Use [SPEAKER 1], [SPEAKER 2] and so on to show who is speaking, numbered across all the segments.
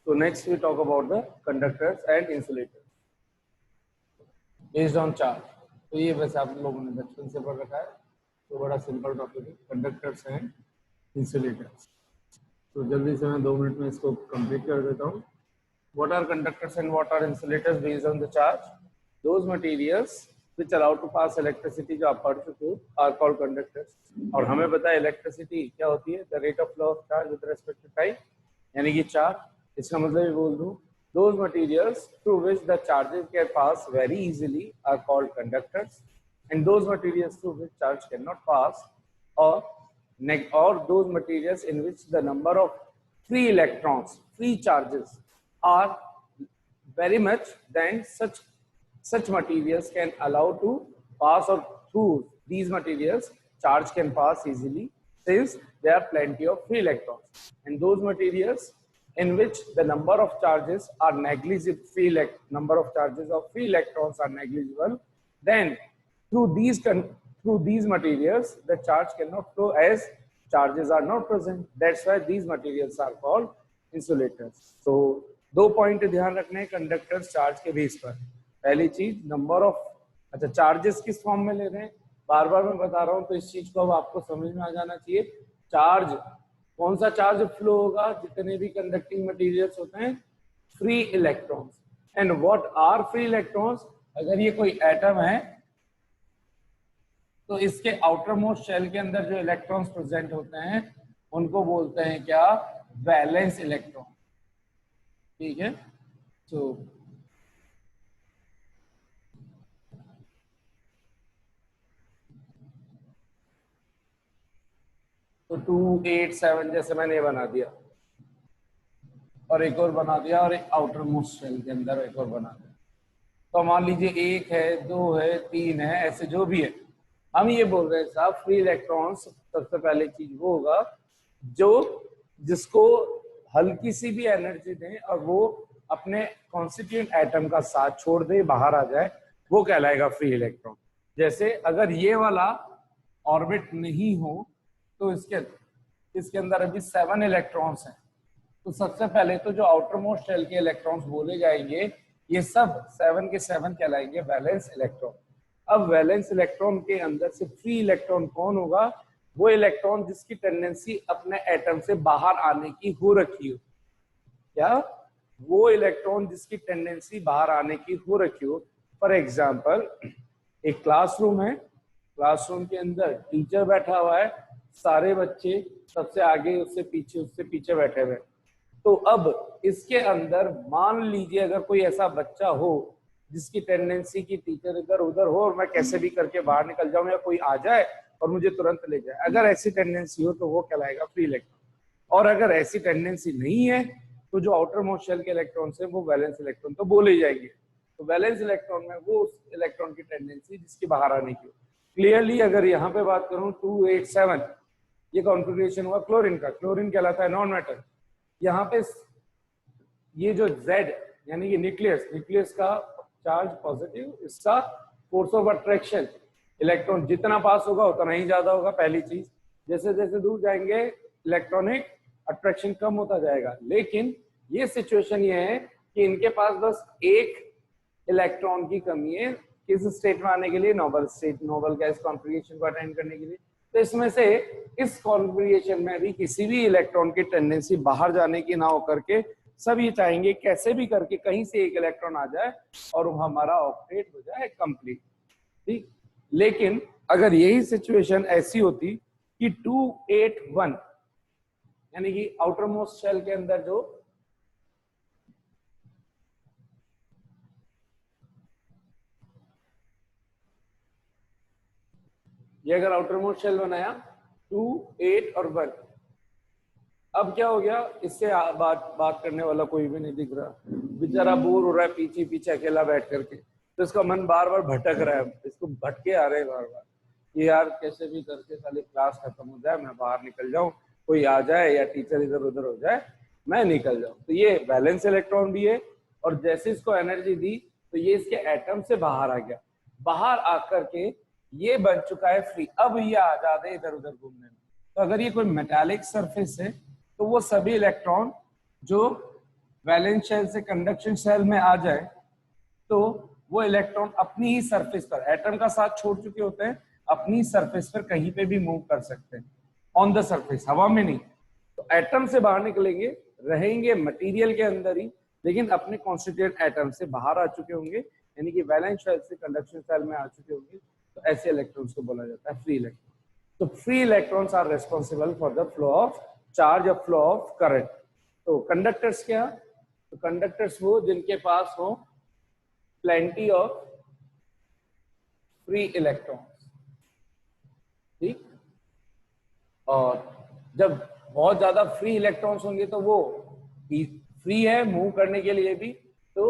[SPEAKER 1] So next we talk about the conductors and insulators based on charge. तो ये वैसे आप लोगों ने बचपन से पढ़ रखा है, तो बड़ा सिंपल टॉपिक है, कंडक्टर्स एंड इंसुलेटर्स। तो जल्दी से मैं 2 मिनट में इसको कंप्लीट कर देता हूँ। What are conductors and what are insulators based on the charge? Those materials which allow to pass electricity, जो आप पढ़ चुके हो, are called conductors। और हमें पता है इलेक्ट्रिसिटी क्या होती है, the rate of flow of charge with respect to time, यानी कि चार्ज। इसका मतलब ये बोल दूँ, those materials through which the charges can pass very easily are called conductors, and those materials through which charge cannot pass or those materials in which the number of free electrons, free charges are very much, then such materials can allow to pass, or through these materials charge can pass easily since there are plenty of free electrons, and those materials in which the number of charges are negligible, number of charges of free electrons are negligible, then through these materials the charge cannot flow as charges are not present. That's why these materials are called insulators. So 2 point ध्यान रखने हैं conductors charge के base पर। पहली चीज, number of, अच्छा charges किस form में ले रहे हैं, बार बार मैं बता रहा हूं, तो इस चीज को अब आपको समझ में आ जाना चाहिए। चार्ज, कौन सा चार्ज फ्लो होगा, जितने भी कंडक्टिंग मटेरियल्स होते हैं, free electrons. And what are free electrons, अगर ये कोई एटम है तो इसके आउटर मोस्ट शेल के अंदर जो इलेक्ट्रॉन्स प्रेजेंट होते हैं उनको बोलते हैं क्या, वैलेंस इलेक्ट्रॉन। ठीक है, तो तो 2, 8, 7 जैसे मैंने बना दिया, और एक और बना दिया, और एक आउटर मोस्ट शेल के अंदर एक और बना दिया। तो मान लीजिए 1 है, 2 है, 3 है, ऐसे जो भी है, हम ये बोल रहे हैं साहब फ्री इलेक्ट्रॉन्स सबसे पहले चीज वो होगा जो जिसको हल्की सी भी एनर्जी दें और वो अपने कॉन्स्टिट्यूएंट एटम का साथ छोड़ दे, बाहर आ जाए, वो कहलाएगा फ्री इलेक्ट्रॉन। जैसे अगर ये वाला ऑर्बिट नहीं हो तो इसके अंदर अभी 7 इलेक्ट्रॉन्स हैं, तो सबसे पहले तो जो आउटर मोस्ट शेल के इलेक्ट्रॉन्स बोले जाएंगे, ये सब 7 के 7 कहलाएंगे वैलेंस इलेक्ट्रॉन। अब वैलेंस इलेक्ट्रॉन के अंदर से फ्री इलेक्ट्रॉन कौन होगा, वो इलेक्ट्रॉन जिसकी टेंडेंसी अपने एटम से बाहर आने की हो रखी हो। क्या, वो इलेक्ट्रॉन जिसकी टेंडेंसी बाहर आने की हो रखी हो। फॉर एग्जाम्पल, एक क्लासरूम है, क्लासरूम के अंदर टीचर बैठा हुआ है, सारे बच्चे सबसे आगे उससे पीछे बैठे हुए। तो अब इसके अंदर मान लीजिए अगर कोई ऐसा बच्चा हो जिसकी टेंडेंसी की टीचर इधर उधर हो और मैं कैसे भी करके बाहर निकल जाऊं, या कोई आ जाए और मुझे तुरंत ले जाए, अगर ऐसी टेंडेंसी हो तो वो कहलाएगा फ्री इलेक्ट्रॉन। और अगर ऐसी टेंडेंसी नहीं है तो जो आउटर मोस्ट शेल के इलेक्ट्रॉन्स है वो वैलेंस इलेक्ट्रॉन तो बोले जाएंगे। तो वैलेंस इलेक्ट्रॉन में वो उस इलेक्ट्रॉन की टेंडेंसी जिसकी बाहर आने की हो। क्लियरली अगर यहाँ पे बात करूं 2, 8, 7, ये कॉन्फ़िगरेशन हुआ क्लोरीन का, क्लोरीन कहलाता है नॉन मेटल। यहाँ पे ये जो Z यानी कि न्यूक्लियस का चार्ज पॉजिटिव, इसका फोर्स ऑफ अट्रैक्शन, इलेक्ट्रॉन जितना पास होगा उतना ही ज्यादा होगा। पहली चीज, जैसे जैसे दूर जाएंगे इलेक्ट्रॉनिक अट्रैक्शन कम होता जाएगा। लेकिन ये सिचुएशन ये है कि इनके पास बस एक इलेक्ट्रॉन की कमी है किस स्टेट में आने के लिए, noble state, noble gas configuration को अटेंड करने के लिए। तो इसमें से इस कॉन्फ़िगरेशन में भी किसी भी इलेक्ट्रॉन की टेंडेंसी बाहर जाने की ना होकर के सब ये चाहेंगे कैसे भी करके कहीं से एक इलेक्ट्रॉन आ जाए और हमारा ऑक्टेट हो जाए कंप्लीट। ठीक, लेकिन अगर यही सिचुएशन ऐसी होती कि 2, 8, 1 यानी कि आउटर मोस्ट शेल के अंदर जो ये अगर आउटर मोस्ट शेल बनाया 2, 8 और 1, अब क्या हो गया, इससे बात करने वाला कोई भी नहीं दिख रहा, बेचारा बोर हो रहा है पीछे पीछे अकेला बैठ करके, तो इसका मन बार बार भटक रहा है, इसको भटके आ रहे हैं बार बार कि यार कैसे भी करके साली क्लास खत्म हो जाए, मैं बाहर निकल जाऊं, कोई आ जाए या टीचर इधर उधर हो जाए, मैं निकल जाऊं। तो ये वैलेंस इलेक्ट्रॉन भी है, और जैसे इसको एनर्जी दी तो ये इसके एटम से बाहर आ गया, बाहर आकर के ये बन चुका है फ्री। अब ये आजाद है इधर उधर घूमने में। तो अगर ये कोई मेटालिक सरफेस है तो वो सभी इलेक्ट्रॉन जो वैलेंस शेल से कंडक्शन शेल में आ जाए तो वो इलेक्ट्रॉन अपनी ही सरफेस पर, एटम का साथ छोड़ चुके होते हैं, अपनी सरफेस पर कहीं पे भी मूव कर सकते हैं, ऑन द सरफेस, हवा में नहीं। तो एटम से बाहर निकलेंगे, रहेंगे मटेरियल के अंदर ही, लेकिन अपने कॉन्स्टिट्यूएंट एटम से बाहर आ चुके होंगे, यानी कि वैलेंस शेल से कंडक्शन शेल में आ चुके होंगे। तो ऐसे इलेक्ट्रॉन्स को बोला जाता है फ्री इलेक्ट्रॉन। तो free electrons are responsible for the flow of charge, of flow of current. तो कंडक्टर्स क्या? तो कंडक्टर्स वो जिनके पास हो plenty of free electrons, ठीक। और जब बहुत ज्यादा फ्री इलेक्ट्रॉन्स होंगे तो वो फ्री है मूव करने के लिए भी, तो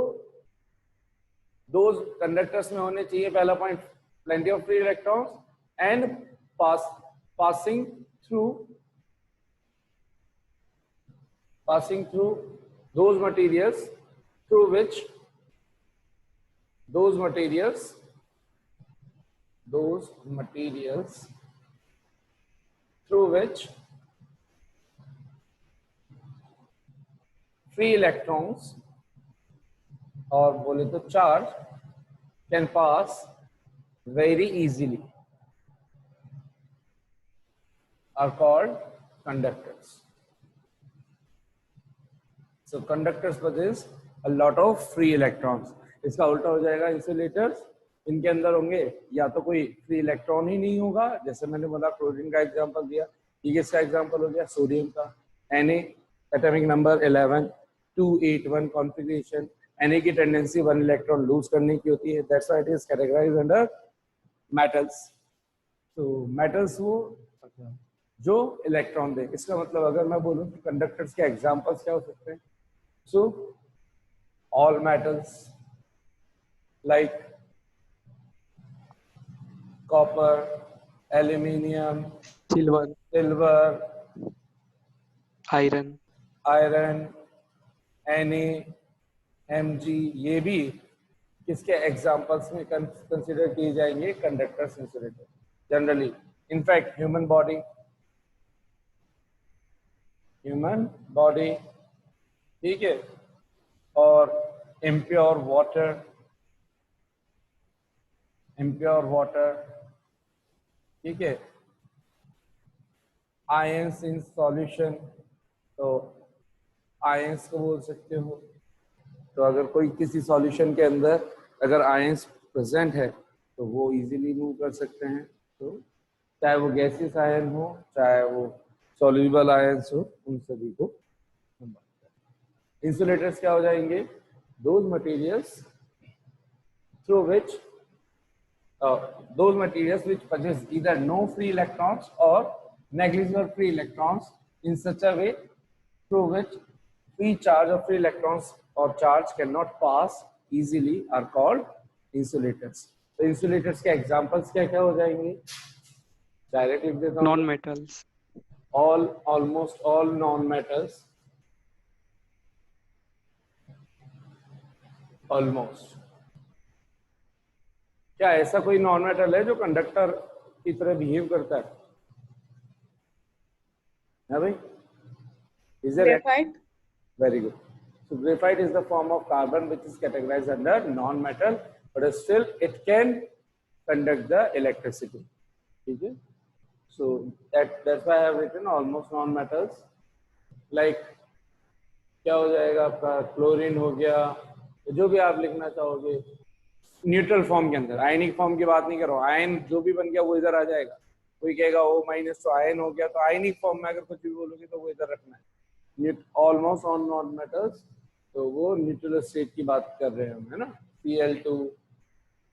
[SPEAKER 1] दो कंडक्टर्स में होने चाहिए, पहला point plenty of free electrons and passing through those materials through which those materials through which free electrons और बोले तो charge can pass very easily are called conductors. So conductors possess a lot of free electrons. इसका उल्टा हो जाएगा insulators, इनके अंदर होंगे या तो कोई फ्री इलेक्ट्रॉन ही नहीं होगा, जैसे मैंने बोला क्लोरीन का एग्जांपल दिया, ये इसका एग्जांपल हो गया सोडियम का, Na atomic number 11 281 configuration, Na की टेंडेंसी 1 इलेक्ट्रॉन लूज करने की होती है, that's why it is categorised under metals. तो मेटल्स वो जो इलेक्ट्रॉन दे। इसका मतलब अगर मैं बोलूं कि कंडक्टर्स के एग्जांपल्स क्या हो सकते हैं, so all metals like copper, aluminium, silver,
[SPEAKER 2] iron,
[SPEAKER 1] Mg, ये भी किसके एग्जांपल्स में कंसिडर किए जाएंगे? Conductors, insulator generally. In fact human body, ठीक है, और इम्प्योर वाटर, ठीक है, आयंस इन सॉल्यूशन, तो आयंस को बोल सकते हो। तो अगर कोई किसी सॉल्यूशन के अंदर अगर आयंस प्रेजेंट है तो वो इजीली मूव कर सकते हैं। तो चाहे वो गैसियस आयन हो, चाहे वो सॉल्युबल आयंस हो, उन सभी को हम बात करें। इंसुलेटर्स क्या हो जाएंगे? Those materials which possess either no free electrons or negligible free electrons in such a way through which free charge of free electrons or charge cannot pass easily are called insulators. तो insulators के examples क्या क्या हो जाएंगे? Direct लिख देता हूँ,
[SPEAKER 2] non metals,
[SPEAKER 1] almost all non metals, almost। क्या ऐसा कोई नॉन मेटल है जो कंडक्टर की तरह बिहेव करता है? है भाई? Is there
[SPEAKER 3] Graphite.
[SPEAKER 1] Very good. So graphite is the form of carbon which is categorized under non-metal, but still it can conduct the electricity. Okay. So that's why I have written almost non-metals. Like क्या हो जाएगा आपका? Chlorine हो गया, जो भी आप लिखना चाहोगे न्यूट्रल फॉर्म के अंदर। आयनिक फॉर्म की बात नहीं कर रहा हूँ, आयन जो भी बन गया वो इधर आ जाएगा। कोई कहेगा O- तो आयन हो गया, तो आयनिक फॉर्म में अगर कुछ भी बोलोगे तो वो इधर रखना है। ऑलमोस्ट ऑन नॉन मेटल्स, तो वो न्यूट्रल स्टेट की बात कर रहे हैं हम, है ना। Cl2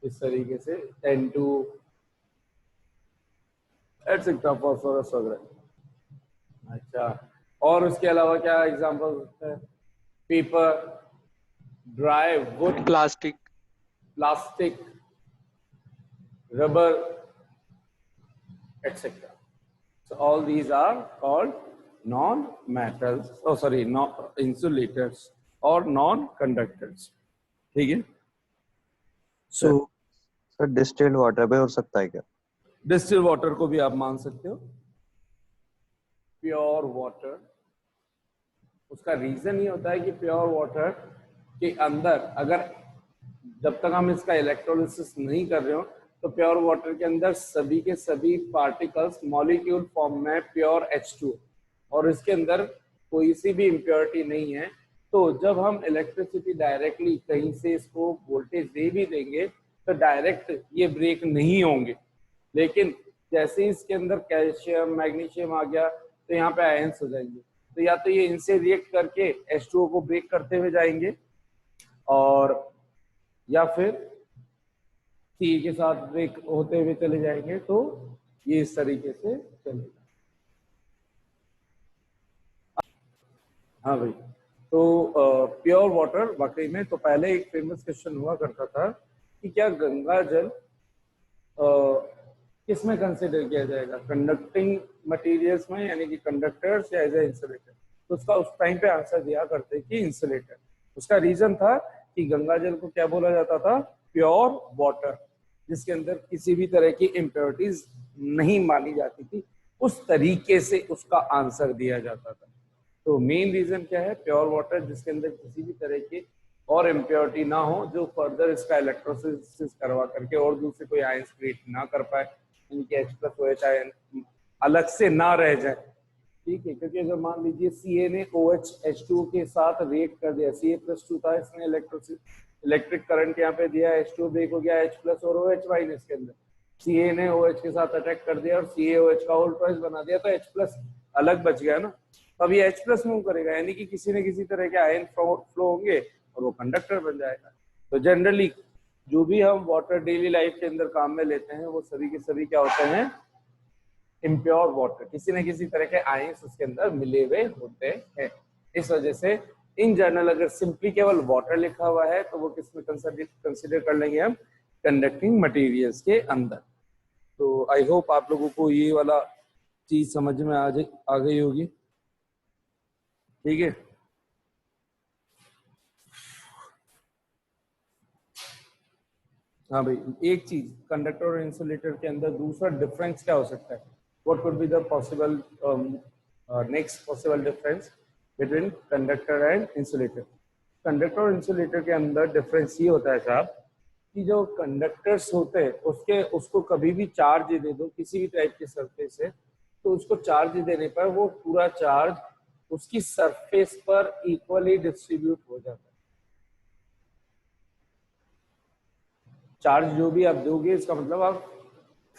[SPEAKER 1] इस तरीके से, N2 एटसेट्रा, फॉस्फोरस वगैरह। अच्छा, और उसके अलावा क्या एग्जांपल होते हैं? Paper, dry would,
[SPEAKER 2] plastic,
[SPEAKER 1] rubber, etc. So all these are called non-metals, insulators or non-conductors. ठीक है।
[SPEAKER 4] सो सर डिस्टिल्ड वाटर पे हो सकता है क्या?
[SPEAKER 1] डिस्टिल वाटर को भी आप मान सकते हो, प्योर वाटर उसका रीजन ये होता है कि प्योर वाटर के अंदर अगर जब तक हम इसका इलेक्ट्रोलिसिस नहीं कर रहे हो तो प्योर वाटर के अंदर सभी के सभी पार्टिकल्स मॉलिक्यूल फॉर्म में प्योर H2 और इसके अंदर कोई सी भी इम्प्योरिटी नहीं है। तो जब हम इलेक्ट्रिसिटी डायरेक्टली कहीं से इसको वोल्टेज दे भी देंगे तो डायरेक्ट ये ब्रेक नहीं होंगे, लेकिन जैसे ही इसके अंदर कैल्शियम मैग्नीशियम आ गया तो यहाँ पे आयंस हो जाएंगे, तो या तो ये इनसे रिएक्ट करके H2O को ब्रेक करते हुए जाएंगे और या फिर सी के साथ ब्रेक होते हुए चले जाएंगे। तो ये इस तरीके से चलेगा। हाँ भाई, तो प्योर वाटर वाकई में तो पहले एक फेमस क्वेश्चन हुआ करता था कि क्या गंगा जल किस में कंसिडर किया जाएगा, कंडक्टिंग मटेरियल्स में यानी कि कंडक्टर्स या एज ए इंसुलेटर। तो उसका उस टाइम पे आंसर दिया करते कि इंसुलेटर। उसका रीजन था कि गंगा जल को क्या बोला जाता था, प्योर वाटर, जिसके अंदर किसी भी तरह की इम्प्योरिटीज नहीं मानी जाती थी, उस तरीके से उसका आंसर दिया जाता था। तो मेन रीजन क्या है, प्योर वाटर जिसके अंदर किसी भी तरह की और इम्प्योरिटी ना हो जो फर्दर इसका इलेक्ट्रोलिसिस करवा करके और दूसरे कोई आयंस क्रिएट ना कर पाए, इनके H+OH आयन अलग से ना रह जाए। ठीक है, क्योंकि अगर मान लीजिए Ca ने OH H2O के साथ रिएक्ट कर दिया, Ca+2 था, इसने इलेक्ट्रिक करंट यहाँ पे दिया, H2O ब्रेक हो गया H+ और OH- के अंदर, Ca ने OH के साथ अटैक कर दिया और CaOH का होल ट्वाइस बना दिया, तो H+ अलग बच गया ना। अब ये H+ मूव करेगा यानी कि किसी न किसी तरह के आयन फ्लो होंगे और वो कंडक्टर बन जाएगा। तो जनरली जो भी हम वाटर डेली लाइफ के अंदर काम में लेते हैं वो सभी के सभी क्या होते हैं, इम्प्योर वाटर, किसी न किसी तरह के आयंस उसके अंदर मिले हुए होते हैं। इस वजह से इन जनरल अगर सिंपली केवल वाटर लिखा हुआ है तो वो किसमें कंसिडर कर लेंगे हम, कंडक्टिंग मटेरियल्स के अंदर। तो आई होप आप लोगों को ये वाला चीज समझ में आ गई होगी। ठीक है, हाँ भाई, एक चीज कंडक्टर और इंसुलेटर के अंदर दूसरा डिफरेंस क्या हो सकता है, what could be the possible next possible difference between conductor and insulator. Conductor और इंसुलेटर के अंदर डिफरेंस ये होता है साहब कि जो कंडक्टर्स होते हैं उसको कभी भी चार्ज दे दो किसी भी टाइप के सरफेस से, तो उसको चार्ज देने पर वो पूरा चार्ज उसकी सरफेस पर इक्वली डिस्ट्रीब्यूट हो जाता है। चार्ज जो भी आप दोगे इसका मतलब आप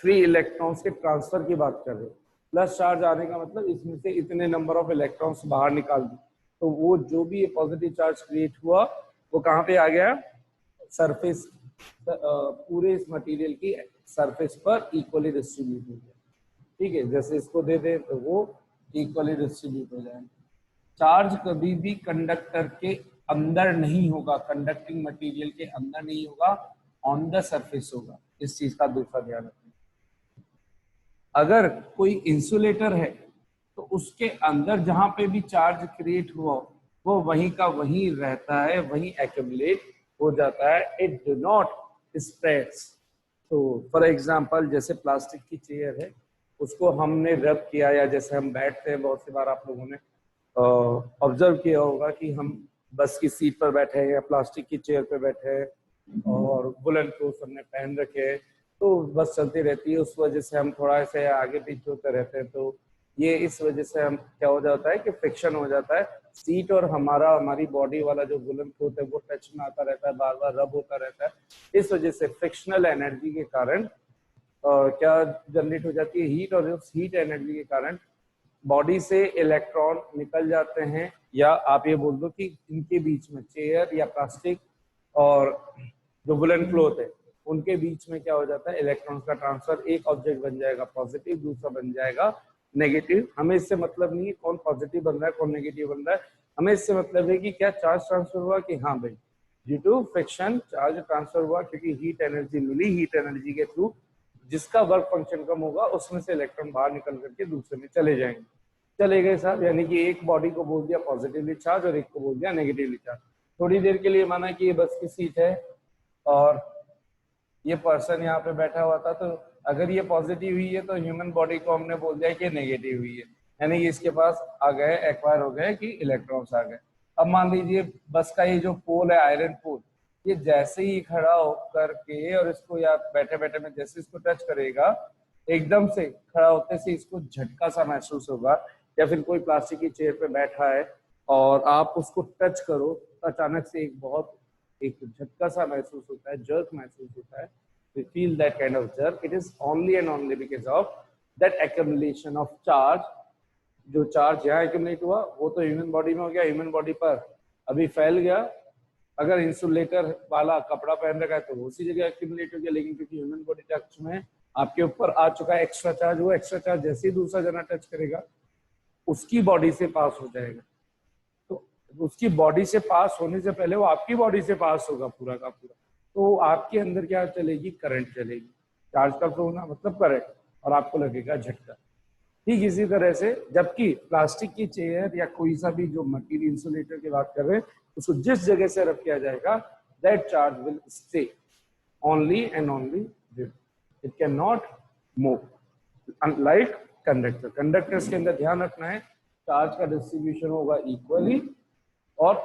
[SPEAKER 1] फ्री इलेक्ट्रॉन्स के ट्रांसफर की बात कर रहे हो, प्लस चार्ज आने का मतलब इसमें से इतने नंबर ऑफ इलेक्ट्रॉन्स बाहर निकाल दी, तो वो जो भी पॉजिटिव चार्ज क्रिएट हुआ वो कहाँ पे आ गया, सरफेस, पूरे इस मटेरियल की सरफेस पर इक्वली डिस्ट्रीब्यूट हो गया। ठीक है, जैसे इसको दे दे तो वो इक्वली डिस्ट्रीब्यूट हो जाएगा। चार्ज कभी भी कंडक्टर के अंदर नहीं होगा, कंडक्टिंग मटेरियल के अंदर नहीं होगा, ऑन द सरफेस होगा। इस चीज का दूसरा ध्यान रखें। अगर कोई इंसुलेटर है तो उसके अंदर जहां पे भी चार्ज क्रिएट हुआ वो वहीं का वहीं रहता है, वहीं एक्यूमुलेट हो जाता है, इट डू नॉट स्प्रेड्स। तो फॉर एग्जांपल जैसे प्लास्टिक की चेयर है, उसको हमने रब किया या जैसे हम बैठते हैं, बहुत सी बार आप लोगों ने ऑब्जर्व किया होगा कि हम बस की सीट पर बैठे हैं या प्लास्टिक की चेयर पर बैठे हैं और वुलन क्लोथ हमने पहन रखे हैं, तो बस चलती रहती है, उस वजह से हम थोड़ा से आगे पीछे होते रहते हैं। तो ये इस वजह से हम क्या हो जाता है कि फ्रिक्शन हो जाता है, सीट और हमारी बॉडी वाला जो वुलन क्लोथ है वो टच में आता रहता है, बार बार रब होता रहता है। इस वजह से फ्रिक्शनल एनर्जी के कारण क्या जनरेट हो जाती है, हीट, और उस हीट एनर्जी के कारण बॉडी से इलेक्ट्रॉन निकल जाते हैं, या आप ये बोल दो कि इनके बीच में चेयर या प्लास्टिक और जो वुलन क्लोथ है उनके बीच में क्या हो जाता है, इलेक्ट्रॉन का ट्रांसफर, एक ऑब्जेक्ट बन जाएगा पॉजिटिव, दूसरा बन जाएगा नेगेटिव। हमें इससे मतलब नहीं है कौन पॉजिटिव बन रहा है कौन नेगेटिव बन रहा है, हमें इससे मतलब है कि क्या चार्ज ट्रांसफर हुआ, कि हाँ भाई due to friction charge transfer हुआ, क्योंकि हीट एनर्जी मिली, हीट एनर्जी के थ्रू जिसका वर्क फंक्शन कम होगा उसमें से इलेक्ट्रॉन बाहर निकल करके दूसरे में चले जाएंगे। चले गए साहब, यानी कि एक बॉडी को बोल दिया पॉजिटिवली चार्ज और एक को बोल दिया नेगेटिवली चार्ज। थोड़ी देर के लिए माना कि ये बस की सीट है और ये पर्सन यहाँ पे बैठा हुआ था, तो अगर ये पॉजिटिव हुई है तो ह्यूमन बॉडी को हमने बोल दिया कि नेगेटिव हुई है, यानी कि इसके पास आ गए, एक्वायर हो गए कि इलेक्ट्रॉन्स आ गए। अब मान लीजिए बस का ये जो पोल है, आयरन पोल, ये जैसे ही खड़ा होकर के और इसको या बैठे बैठे में जैसे इसको टच करेगा, एकदम से खड़ा होते से इसको झटका सा महसूस होगा। या फिर कोई प्लास्टिक की चेयर पे बैठा है और आप उसको टच करो तो अचानक से एक झटका सा महसूस होता है, जर्क महसूस होता है। We feel that kind of jerk. It is only and only because of that accumulation of charge. जो चार्ज यहाँ एक्यूमुलेट हुआ वो तो ह्यूमन बॉडी में हो गया, ह्यूमन बॉडी पर अभी फैल गया। अगर इंसुलेटर वाला कपड़ा पहन रखा है तो वो उसी जगह एक्यूमुलेट हो गया, लेकिन क्योंकि ह्यूमन बॉडी टच में आपके ऊपर आ चुका है एक्स्ट्रा चार्ज, वो एक्स्ट्रा चार्ज जैसे ही दूसरा जना टच करेगा उसकी बॉडी से पास हो जाएगा। तो उसकी बॉडी से पास होने से पहले वो आपकी बॉडी से पास होगा पूरा का पूरा, तो आपके अंदर क्या चलेगी, करंट चलेगी। चार्ज का फ्लो होना मतलब करंट, और आपको लगेगा झटका। ठीक इसी तरह से जबकि प्लास्टिक की चेयर या कोई सा भी जो मटेरियल इंसुलेटर की बात कर रहे हैं, उसको जिस जगह से रख किया जाएगा that charge will stay only and only there, it can not move. Unlike conductor, conductors के अंदर ध्यान रखना है चार्ज का डिस्ट्रीब्यूशन होगा इक्वली और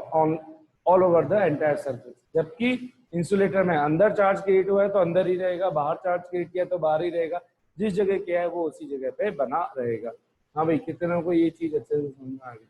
[SPEAKER 1] all over the entire surface. जबकि इंसुलेटर में अंदर चार्ज क्रिएट हुआ है तो अंदर ही रहेगा, बाहर चार्ज क्रिएट किया तो बाहर ही रहेगा, जिस जगह किया है वो उसी जगह पे बना रहेगा। हाँ भाई, कितने को ये चीज अच्छे से समझ में आ गई।